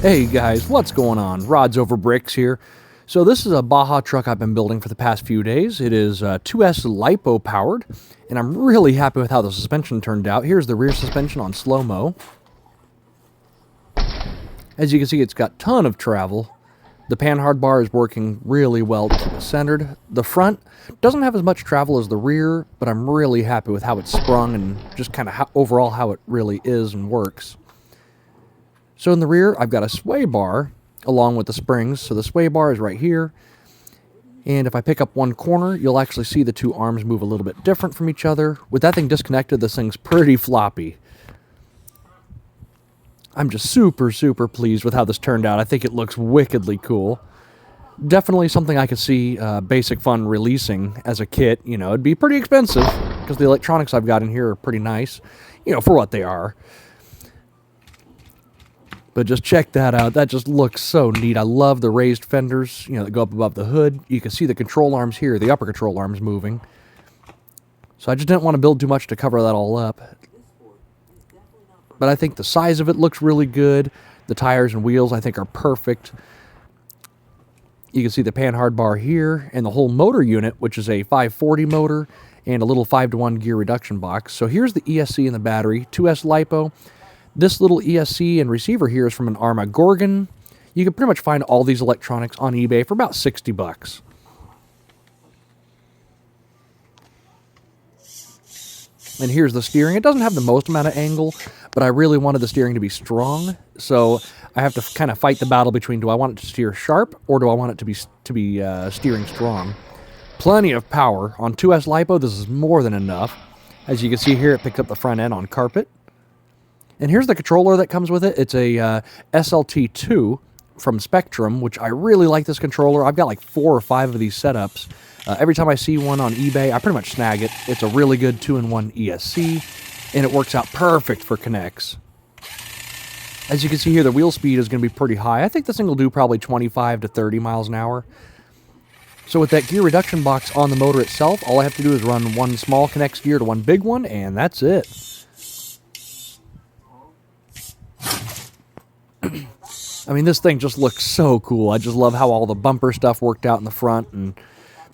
Hey guys, what's going on? Rods Over Bricks here. So this is a Baja truck I've been building for the past few days. It is 2S LiPo powered, and I'm really happy with how the suspension turned out. Here's the rear suspension on slow-mo. As you can see, it's got a ton of travel. The panhard bar is working really well to keep it centered. The front doesn't have as much travel as the rear, but I'm really happy with how it's sprung and just kind of overall how it really is and works. So in the rear, I've got a sway bar along with the springs. So the sway bar is right here. And if I pick up one corner, you'll actually see the two arms move a little bit different from each other. With that thing disconnected, this thing's pretty floppy. I'm just super pleased with how this turned out. I think it looks wickedly cool. Definitely something I could see Basic Fun releasing as a kit. You know, it'd be pretty expensive because the electronics I've got in here are pretty nice, you know, for what they are. But just check that out. That just looks so neat. I love the raised fenders, you know, that go up above the hood. You can see the control arms here, the upper control arms moving. So I just didn't want to build too much to cover that all up. But I think the size of it looks really good. The tires and wheels, I think, are perfect. You can see the panhard bar here and the whole motor unit, which is a 540 motor and a little 5-to-1 gear reduction box. So here's the ESC and the battery, 2S LiPo. This little ESC and receiver here is from an Arma Gorgon. You can pretty much find all these electronics on eBay for about 60 bucks. And here's the steering. It doesn't have the most amount of angle, but I really wanted the steering to be strong. So I have to kind of fight the battle between, do I want it to steer sharp or do I want it to be steering strong? Plenty of power. On 2S LiPo, this is more than enough. As you can see here, it picks up the front end on carpet. And here's the controller that comes with it. It's a SLT2 from Spectrum, which I really like this controller. I've got like 4 or 5 of these setups. Every time I see one on eBay, I pretty much snag it. It's a really good 2-in-1 ESC, and it works out perfect for knex. As you can see here, the wheel speed is going to be pretty high. I think this thing will do probably 25 to 30 miles an hour. So with that gear reduction box on the motor itself, all I have to do is run one small knex gear to one big one, and that's it. I mean, this thing just looks so cool. I just love how all the bumper stuff worked out in the front, and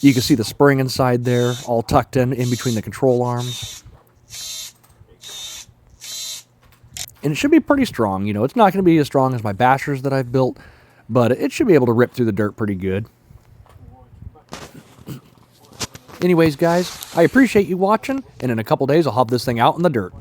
you can see the spring inside there, all tucked in between the control arms. And it should be pretty strong. You know, it's not going to be as strong as my bashers that I've built, but it should be able to rip through the dirt pretty good. Anyways, guys, I appreciate you watching, and in a couple days I'll have this thing out in the dirt.